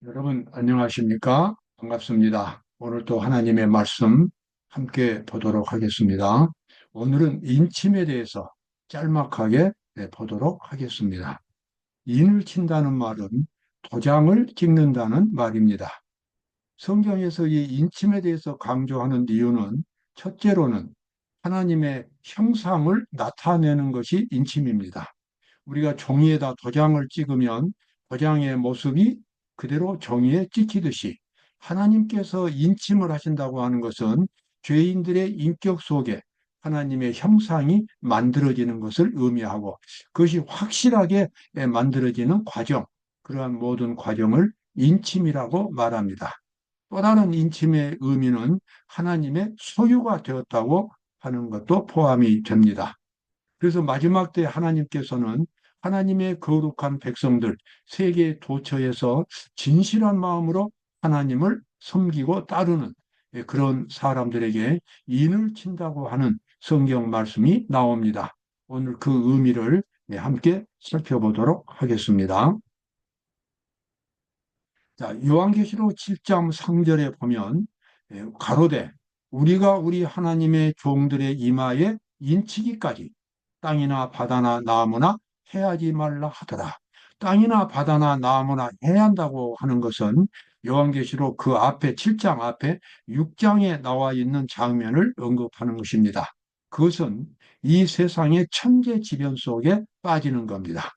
여러분, 안녕하십니까? 반갑습니다. 오늘 또 하나님의 말씀 함께 보도록 하겠습니다. 오늘은 인침에 대해서 짤막하게 보도록 하겠습니다. 인을 친다는 말은 도장을 찍는다는 말입니다. 성경에서 이 인침에 대해서 강조하는 이유는 첫째로는 하나님의 형상을 나타내는 것이 인침입니다. 우리가 종이에다 도장을 찍으면 도장의 모습이 그대로 종이에 찍히듯이 하나님께서 인침을 하신다고 하는 것은 죄인들의 인격 속에 하나님의 형상이 만들어지는 것을 의미하고 그것이 확실하게 만들어지는 과정, 그러한 모든 과정을 인침이라고 말합니다. 또 다른 인침의 의미는 하나님의 소유가 되었다고 하는 것도 포함이 됩니다. 그래서 마지막 때 하나님께서는 하나님의 거룩한 백성들, 세계 도처에서 진실한 마음으로 하나님을 섬기고 따르는 그런 사람들에게 인을 친다고 하는 성경 말씀이 나옵니다. 오늘 그 의미를 함께 살펴보도록 하겠습니다. 자, 요한계시록 7장 3절에 보면 가로되 우리가 우리 하나님의 종들의 이마에 인치기까지 땅이나 바다나 나무나 해하지 말라 하더라. 땅이나 바다나 나무나 해야 한다고 하는 것은 요한계시록 그 앞에 7장 앞에 6장에 나와 있는 장면을 언급하는 것입니다. 그것은 이 세상의 천재지변 속에 빠지는 겁니다.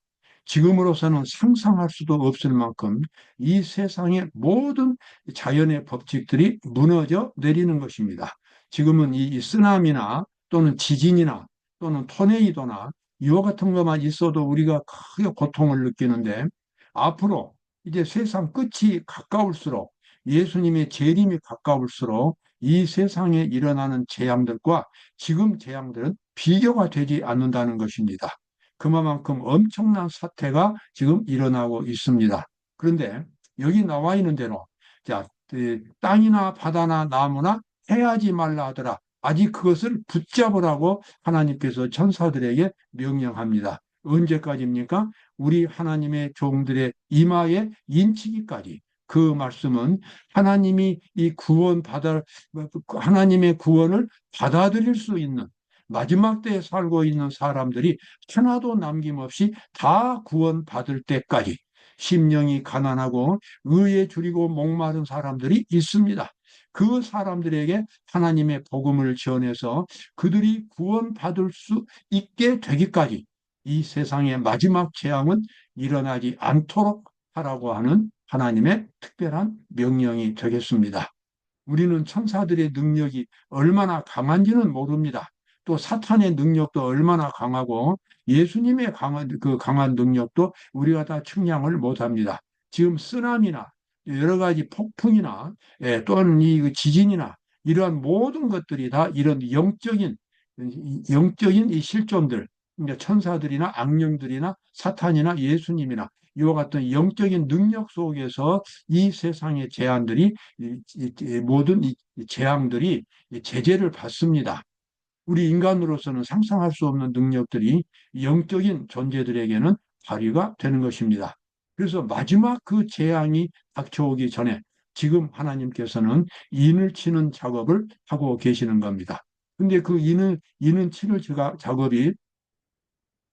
지금으로서는 상상할 수도 없을 만큼 이 세상의 모든 자연의 법칙들이 무너져 내리는 것입니다. 지금은 이 쓰나미나 또는 지진이나 또는 토네이도나 이와 같은 것만 있어도 우리가 크게 고통을 느끼는데 앞으로 이제 세상 끝이 가까울수록 예수님의 재림이 가까울수록 이 세상에 일어나는 재앙들과 지금 재앙들은 비교가 되지 않는다는 것입니다. 그만큼 엄청난 사태가 지금 일어나고 있습니다. 그런데 여기 나와 있는 대로 자, 땅이나 바다나 나무나 해하지 말라 하더라. 아직 그것을 붙잡으라고 하나님께서 천사들에게 명령합니다. 언제까지입니까? 우리 하나님의 종들의 이마에 인치기까지. 그 말씀은 하나님이 이 하나님의 구원을 받아들일 수 있는 마지막 때에 살고 있는 사람들이 하나도 남김없이 다 구원받을 때까지 심령이 가난하고 의에 줄이고 목마른 사람들이 있습니다. 그 사람들에게 하나님의 복음을 전해서 그들이 구원받을 수 있게 되기까지 이 세상의 마지막 재앙은 일어나지 않도록 하라고 하는 하나님의 특별한 명령이 되겠습니다. 우리는 천사들의 능력이 얼마나 강한지는 모릅니다. 또 사탄의 능력도 얼마나 강하고 예수님의 강한 능력도 우리가 다 측량을 못합니다. 지금 쓰나미나 여러 가지 폭풍이나 또는 이 지진이나 이러한 모든 것들이 다 이런 영적인 이 실존들, 그러니까 천사들이나 악령들이나 사탄이나 예수님이나 이와 같은 영적인 능력 속에서 이 세상의 재앙들이 모든 이 재앙들이 제재를 받습니다. 우리 인간으로서는 상상할 수 없는 능력들이 영적인 존재들에게는 발휘가 되는 것입니다. 그래서 마지막 그 재앙이 닥쳐오기 전에 지금 하나님께서는 인을 치는 작업을 하고 계시는 겁니다. 근데 그 인을 치는 작업이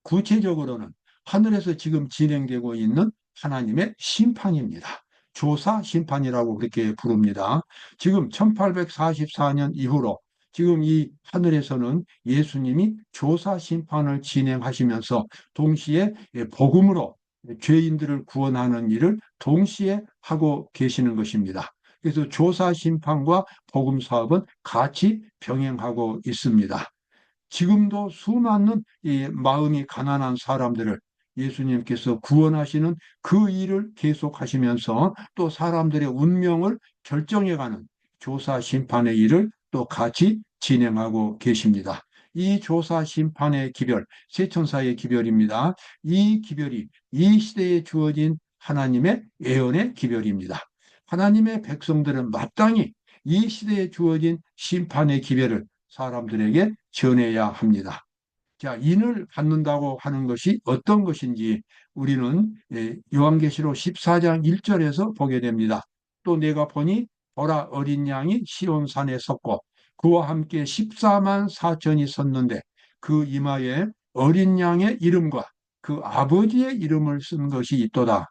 구체적으로는 하늘에서 지금 진행되고 있는 하나님의 심판입니다. 조사 심판이라고 그렇게 부릅니다. 지금 1844년 이후로 지금 이 하늘에서는 예수님이 조사 심판을 진행하시면서 동시에 복음으로 죄인들을 구원하는 일을 동시에 하고 계시는 것입니다. 그래서 조사 심판과 복음 사업은 같이 병행하고 있습니다. 지금도 수많은 이 마음이 가난한 사람들을 예수님께서 구원하시는 그 일을 계속하시면서 또 사람들의 운명을 결정해가는 조사 심판의 일을 또 같이 진행하고 계십니다. 이 조사 심판의 기별, 세천사의 기별입니다. 이 기별이 이 시대에 주어진 하나님의 예언의 기별입니다. 하나님의 백성들은 마땅히 이 시대에 주어진 심판의 기별을 사람들에게 전해야 합니다. 자, 인을 받는다고 하는 것이 어떤 것인지 우리는 요한계시록 14장 1절에서 보게 됩니다. 또 내가 보니 보라 어린 양이 시온산에 섰고 그와 함께 14만 4천이 섰는데 그 이마에 어린 양의 이름과 그 아버지의 이름을 쓴 것이 있도다.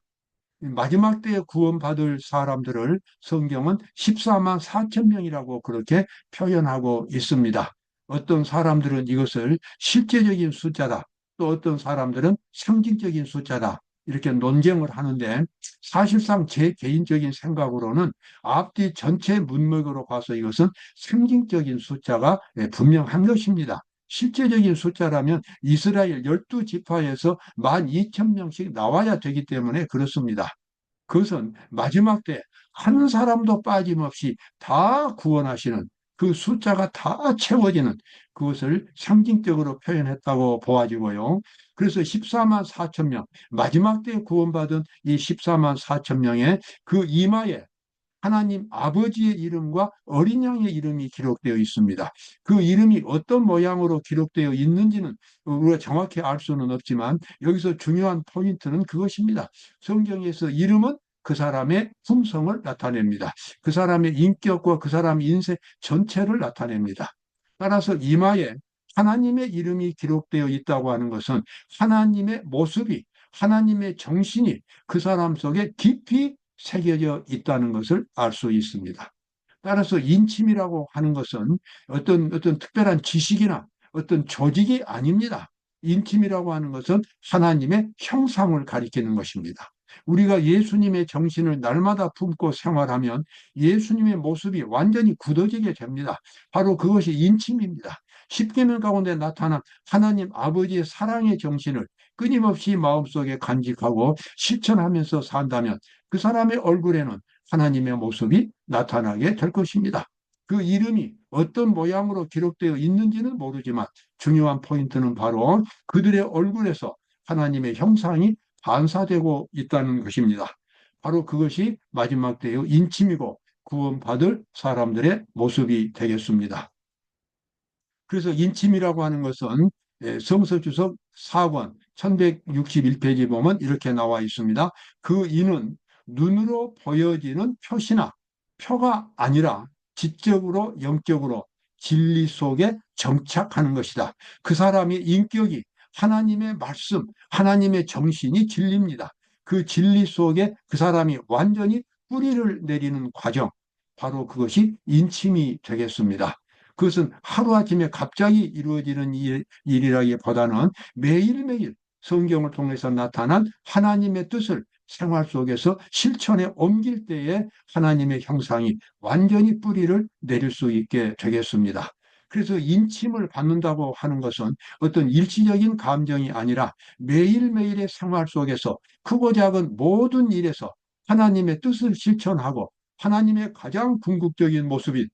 마지막 때에 구원받을 사람들을 성경은 14만 4천 명이라고 그렇게 표현하고 있습니다. 어떤 사람들은 이것을 실제적인 숫자다. 또 어떤 사람들은 상징적인 숫자다. 이렇게 논쟁을 하는데 사실상 제 개인적인 생각으로는 앞뒤 전체 문맥으로 봐서 이것은 상징적인 숫자가 분명한 것입니다. 실제적인 숫자라면 이스라엘 12지파에서 12,000명씩 나와야 되기 때문에 그렇습니다. 그것은 마지막 때 한 사람도 빠짐없이 다 구원하시는 그 숫자가 다 채워지는 그것을 상징적으로 표현했다고 보아지고요. 그래서 14만 4천 명, 마지막 때 구원받은 이 14만 4천 명의 그 이마에 하나님 아버지의 이름과 어린 양의 이름이 기록되어 있습니다. 그 이름이 어떤 모양으로 기록되어 있는지는 우리가 정확히 알 수는 없지만 여기서 중요한 포인트는 그것입니다. 성경에서 이름은 그 사람의 품성을 나타냅니다. 그 사람의 인격과 그 사람의 인생 전체를 나타냅니다. 따라서 이마에 하나님의 이름이 기록되어 있다고 하는 것은 하나님의 모습이, 하나님의 정신이 그 사람 속에 깊이 새겨져 있다는 것을 알 수 있습니다. 따라서 인침이라고 하는 것은 어떤 특별한 지식이나 어떤 조직이 아닙니다. 인침이라고 하는 것은 하나님의 형상을 가리키는 것입니다. 우리가 예수님의 정신을 날마다 품고 생활하면 예수님의 모습이 완전히 굳어지게 됩니다. 바로 그것이 인침입니다. 십계명 가운데 나타난 하나님 아버지의 사랑의 정신을 끊임없이 마음속에 간직하고 실천하면서 산다면 그 사람의 얼굴에는 하나님의 모습이 나타나게 될 것입니다. 그 이름이 어떤 모양으로 기록되어 있는지는 모르지만 중요한 포인트는 바로 그들의 얼굴에서 하나님의 형상이 반사되고 있다는 것입니다. 바로 그것이 마지막 때의 인침이고 구원받을 사람들의 모습이 되겠습니다. 그래서 인침이라고 하는 것은 성서주석 4권 1161페이지 보면 이렇게 나와 있습니다. 그 인은 눈으로 보여지는 표시나 표가 아니라 지적으로 영적으로 진리 속에 정착하는 것이다. 그 사람의 인격이 하나님의 말씀, 하나님의 정신이 진리입니다. 그 진리 속에 그 사람이 완전히 뿌리를 내리는 과정, 바로 그것이 인침이 되겠습니다. 그것은 하루아침에 갑자기 이루어지는 일이라기보다는 매일매일 성경을 통해서 나타난 하나님의 뜻을 생활 속에서 실천에 옮길 때에 하나님의 형상이 완전히 뿌리를 내릴 수 있게 되겠습니다. 그래서 인침을 받는다고 하는 것은 어떤 일시적인 감정이 아니라 매일매일의 생활 속에서 크고 작은 모든 일에서 하나님의 뜻을 실천하고 하나님의 가장 궁극적인 모습인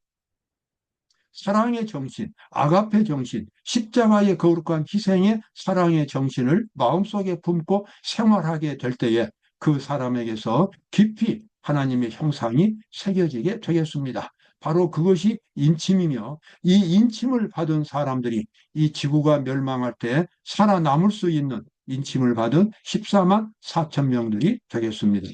사랑의 정신, 아가페 정신, 십자가의 거룩한 희생의 사랑의 정신을 마음속에 품고 생활하게 될 때에 그 사람에게서 깊이 하나님의 형상이 새겨지게 되겠습니다. 바로 그것이 인침이며 이 인침을 받은 사람들이 이 지구가 멸망할 때 살아남을 수 있는 인침을 받은 14만 4천 명들이 되겠습니다.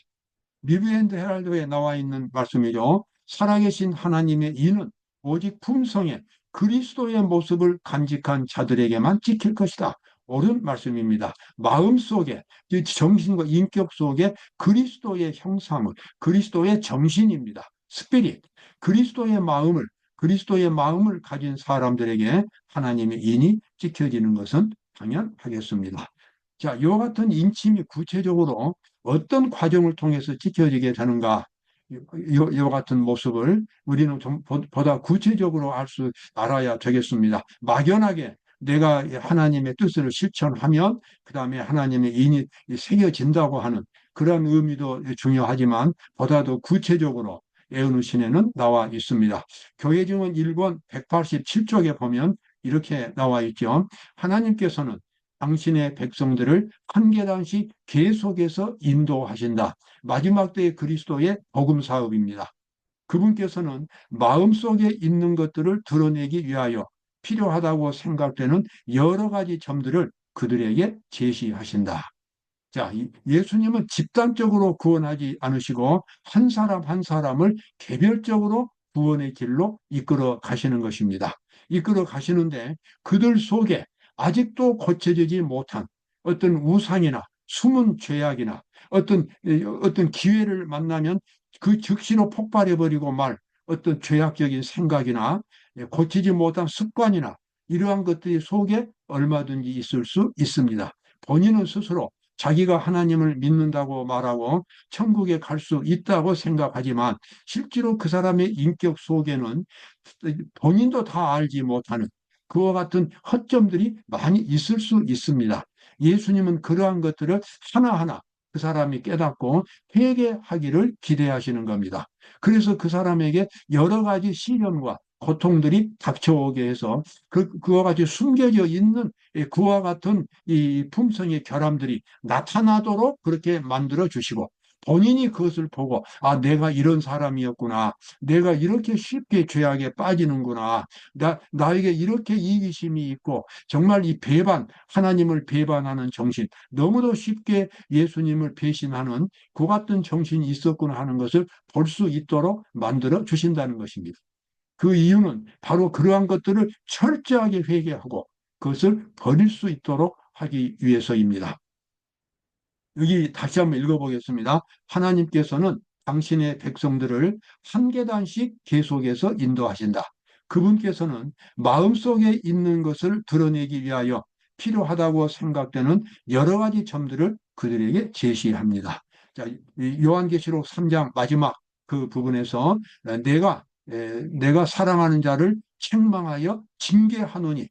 리브앤드 헤랄드에 나와 있는 말씀이죠. 살아계신 하나님의 이는 오직 품성에 그리스도의 모습을 간직한 자들에게만 찍힐 것이다. 옳은 말씀입니다. 마음 속에, 정신과 인격 속에 그리스도의 형상을, 그리스도의 정신입니다. 스피릿, 그리스도의 마음을 가진 사람들에게 하나님의 인이 찍혀지는 것은 당연하겠습니다. 자, 이와 같은 인침이 구체적으로 어떤 과정을 통해서 지켜지게 되는가, 이와 같은 모습을 우리는 좀 보다 구체적으로 알아야 되겠습니다. 막연하게 내가 하나님의 뜻을 실천하면 그 다음에 하나님의 인이 새겨진다고 하는 그런 의미도 중요하지만 보다도 구체적으로 에어누 신에는 나와 있습니다. 교회증언 1권 187쪽에 보면 이렇게 나와 있죠. 하나님께서는 당신의 백성들을 한 계단씩 계속해서 인도하신다. 마지막 때의 그리스도의 복음 사업입니다. 그분께서는 마음속에 있는 것들을 드러내기 위하여 필요하다고 생각되는 여러 가지 점들을 그들에게 제시하신다. 자, 예수님은 집단적으로 구원하지 않으시고 한 사람 한 사람을 개별적으로 구원의 길로 이끌어 가시는 것입니다. 이끌어 가시는데 그들 속에 아직도 고쳐지지 못한 어떤 우상이나 숨은 죄악이나 어떤 기회를 만나면 그 즉시로 폭발해 버리고 말 어떤 죄악적인 생각이나 고치지 못한 습관이나 이러한 것들이 속에 얼마든지 있을 수 있습니다. 본인은 스스로 자기가 하나님을 믿는다고 말하고 천국에 갈 수 있다고 생각하지만 실제로 그 사람의 인격 속에는 본인도 다 알지 못하는 그와 같은 허점들이 많이 있을 수 있습니다. 예수님은 그러한 것들을 하나하나 그 사람이 깨닫고 회개하기를 기대하시는 겁니다. 그래서 그 사람에게 여러 가지 시련과 고통들이 닥쳐오게 해서 그와 같이 숨겨져 있는 그와 같은 이 품성의 결함들이 나타나도록 그렇게 만들어 주시고 본인이 그것을 보고 아 내가 이런 사람이었구나 내가 이렇게 쉽게 죄악에 빠지는구나 나에게 이렇게 이기심이 있고 정말 이 배반 하나님을 배반하는 정신 너무도 쉽게 예수님을 배신하는 그 같은 정신이 있었구나 하는 것을 볼 수 있도록 만들어 주신다는 것입니다. 그 이유는 바로 그러한 것들을 철저하게 회개하고 그것을 버릴 수 있도록 하기 위해서입니다. 여기 다시 한번 읽어보겠습니다. 하나님께서는 당신의 백성들을 한 계단씩 계속해서 인도하신다. 그분께서는 마음속에 있는 것을 드러내기 위하여 필요하다고 생각되는 여러 가지 점들을 그들에게 제시합니다. 자, 요한계시록 3장 마지막 그 부분에서 내가 사랑하는 자를 책망하여 징계하노니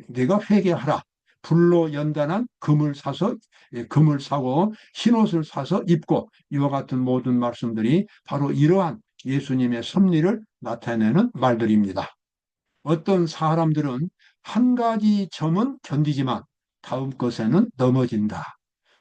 내가 회개하라. 불로 연단한 금을 사고 흰옷을 사서 입고 이와 같은 모든 말씀들이 바로 이러한 예수님의 섭리를 나타내는 말들입니다. 어떤 사람들은 한 가지 점은 견디지만 다음 것에는 넘어진다.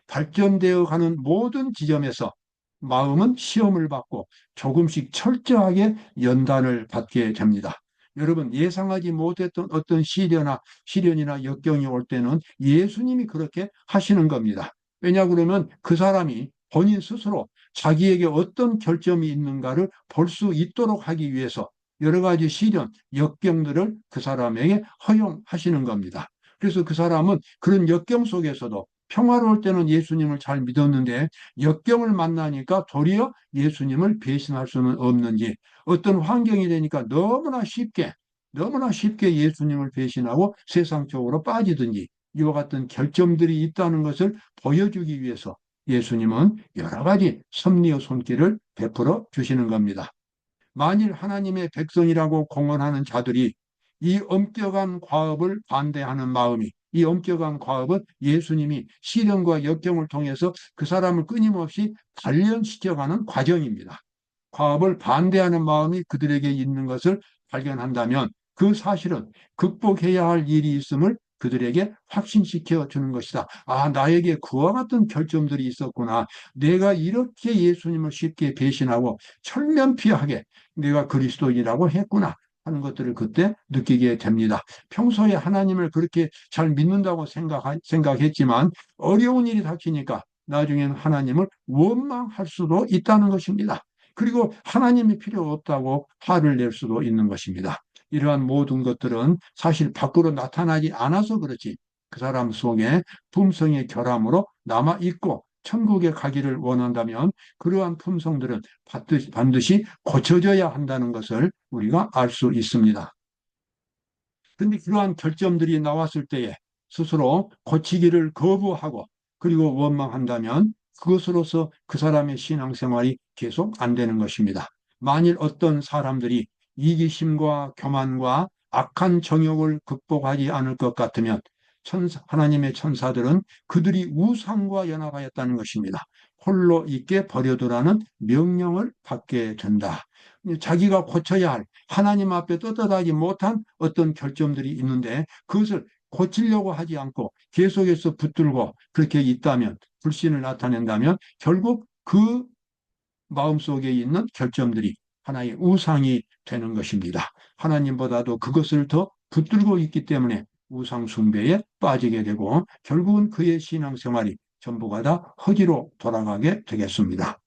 발전되어 가는 모든 지점에서 마음은 시험을 받고 조금씩 철저하게 연단을 받게 됩니다. 여러분 예상하지 못했던 어떤 시련이나 역경이 올 때는 예수님이 그렇게 하시는 겁니다. 왜냐 그러면 그 사람이 본인 스스로 자기에게 어떤 결점이 있는가를 볼 수 있도록 하기 위해서 여러 가지 시련, 역경들을 그 사람에게 허용하시는 겁니다. 그래서 그 사람은 그런 역경 속에서도 평화로울 때는 예수님을 잘 믿었는데 역경을 만나니까 도리어 예수님을 배신할 수는 없는지 어떤 환경이 되니까 너무나 쉽게 예수님을 배신하고 세상 쪽으로 빠지든지 이와 같은 결점들이 있다는 것을 보여주기 위해서 예수님은 여러 가지 섭리의 손길을 베풀어 주시는 겁니다. 만일 하나님의 백성이라고 공언하는 자들이 이 엄격한 과업을 반대하는 마음이 이 엄격한 과업은 예수님이 시련과 역경을 통해서 그 사람을 끊임없이 단련시켜가는 과정입니다. 과업을 반대하는 마음이 그들에게 있는 것을 발견한다면 그 사실은 극복해야 할 일이 있음을 그들에게 확신시켜 주는 것이다. 아, 나에게 그와 같은 결점들이 있었구나. 내가 이렇게 예수님을 쉽게 배신하고 철면피하게 내가 그리스도인이라고 했구나 하는 것들을 그때 느끼게 됩니다. 평소에 하나님을 그렇게 잘 믿는다고 생각했지만 어려운 일이 닥치니까 나중에는 하나님을 원망할 수도 있다는 것입니다. 그리고 하나님이 필요 없다고 화를 낼 수도 있는 것입니다. 이러한 모든 것들은 사실 밖으로 나타나지 않아서 그렇지 그 사람 속에 품성의 결함으로 남아있고 천국에 가기를 원한다면 그러한 품성들은 반드시 고쳐져야 한다는 것을 우리가 알 수 있습니다. 그런데 그러한 결점들이 나왔을 때에 스스로 고치기를 거부하고 그리고 원망한다면 그것으로서 그 사람의 신앙생활이 계속 안 되는 것입니다. 만일 어떤 사람들이 이기심과 교만과 악한 정욕을 극복하지 않을 것 같으면 하나님의 천사들은 그들이 우상과 연합하였다는 것입니다. 홀로 있게 버려두라는 명령을 받게 된다. 자기가 고쳐야 할 하나님 앞에 떳떳하지 못한 어떤 결점들이 있는데 그것을 고치려고 하지 않고 계속해서 붙들고 그렇게 있다면 불신을 나타낸다면 결국 그 마음속에 있는 결점들이 하나의 우상이 되는 것입니다. 하나님보다도 그것을 더 붙들고 있기 때문에 우상 숭배에 빠지게 되고 결국은 그의 신앙생활이 전부가 다 허기로 돌아가게 되겠습니다.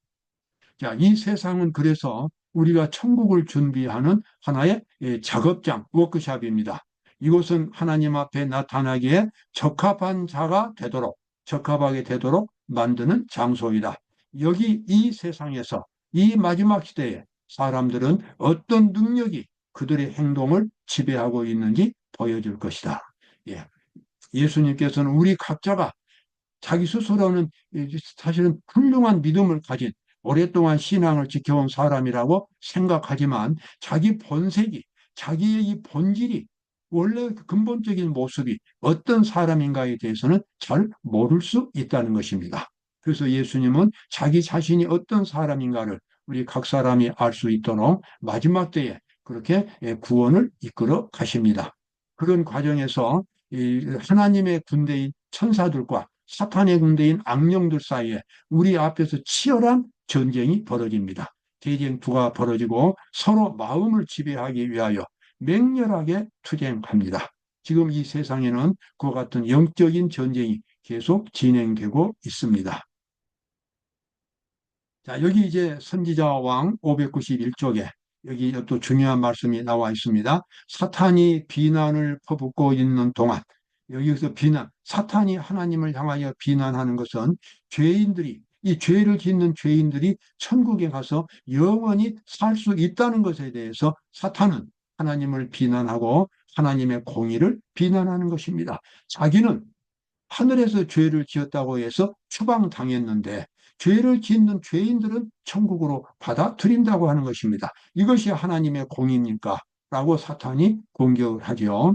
자, 이 세상은 그래서 우리가 천국을 준비하는 하나의 작업장, 워크숍입니다. 이곳은 하나님 앞에 나타나기에 적합하게 되도록 만드는 장소이다. 여기 이 세상에서 이 마지막 시대에 사람들은 어떤 능력이 그들의 행동을 지배하고 있는지 보여줄 것이다. 예. 예수님께서는 우리 각자가 자기 스스로는 사실은 훌륭한 믿음을 가진 오랫동안 신앙을 지켜온 사람이라고 생각하지만 자기 본색이, 자기의 이 본질이, 원래 근본적인 모습이 어떤 사람인가에 대해서는 잘 모를 수 있다는 것입니다. 그래서 예수님은 자기 자신이 어떤 사람인가를 우리 각 사람이 알 수 있도록 마지막 때에 그렇게 구원을 이끌어 가십니다. 그런 과정에서 하나님의 군대인 천사들과 사탄의 군대인 악령들 사이에 우리 앞에서 치열한 전쟁이 벌어집니다. 대쟁투가 벌어지고 서로 마음을 지배하기 위하여 맹렬하게 투쟁합니다. 지금 이 세상에는 그와 같은 영적인 전쟁이 계속 진행되고 있습니다. 자, 여기 이제 선지자 왕 591쪽에 여기 또 중요한 말씀이 나와 있습니다. 사탄이 비난을 퍼붓고 있는 동안 여기서 사탄이 하나님을 향하여 비난하는 것은 이 죄를 짓는 죄인들이 천국에 가서 영원히 살 수 있다는 것에 대해서 사탄은 하나님을 비난하고 하나님의 공의를 비난하는 것입니다. 자기는 하늘에서 죄를 지었다고 해서 추방당했는데 죄를 짓는 죄인들은 천국으로 받아들인다고 하는 것입니다. 이것이 하나님의 공의입니까? 라고 사탄이 공격을 하죠.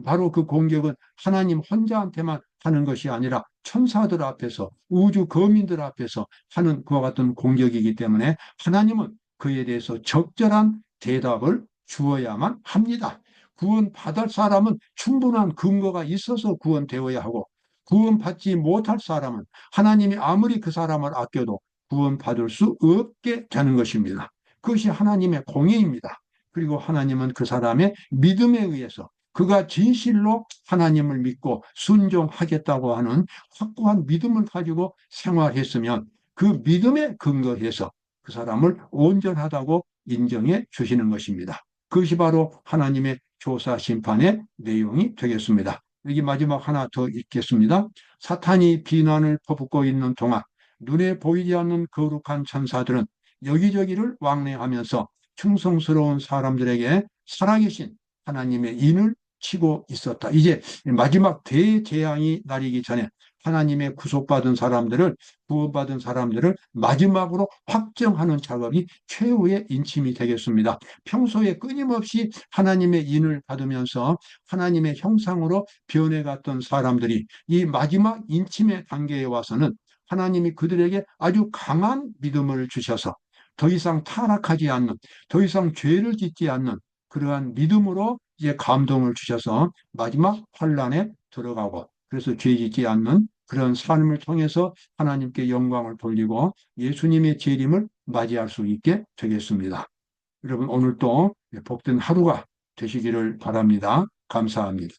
바로 그 공격은 하나님 혼자한테만 하는 것이 아니라 천사들 앞에서 우주 거민들 앞에서 하는 그와 같은 공격이기 때문에 하나님은 그에 대해서 적절한 대답을 주어야만 합니다. 구원받을 사람은 충분한 근거가 있어서 구원되어야 하고 구원받지 못할 사람은 하나님이 아무리 그 사람을 아껴도 구원받을 수 없게 되는 것입니다. 그것이 하나님의 공의입니다. 그리고 하나님은 그 사람의 믿음에 의해서 그가 진실로 하나님을 믿고 순종하겠다고 하는 확고한 믿음을 가지고 생활했으면 그 믿음에 근거해서 그 사람을 온전하다고 인정해 주시는 것입니다. 그것이 바로 하나님의 조사 심판의 내용이 되겠습니다. 여기 마지막 하나 더 읽겠습니다. 사탄이 비난을 퍼붓고 있는 동안 눈에 보이지 않는 거룩한 천사들은 여기저기를 왕래하면서 충성스러운 사람들에게 살아계신 하나님의 인을 치고 있었다. 이제 마지막 대재앙이 나리기 전에 하나님의 구원받은 사람들을 마지막으로 확정하는 작업이 최후의 인침이 되겠습니다. 평소에 끊임없이 하나님의 인을 받으면서 하나님의 형상으로 변해갔던 사람들이 이 마지막 인침의 단계에 와서는 하나님이 그들에게 아주 강한 믿음을 주셔서 더 이상 타락하지 않는, 더 이상 죄를 짓지 않는 그러한 믿음으로 이제 감동을 주셔서 마지막 환란에 들어가고 그래서 죄 짓지 않는 그런 삶을 통해서 하나님께 영광을 돌리고 예수님의 재림을 맞이할 수 있게 되겠습니다. 여러분 오늘도 복된 하루가 되시기를 바랍니다. 감사합니다.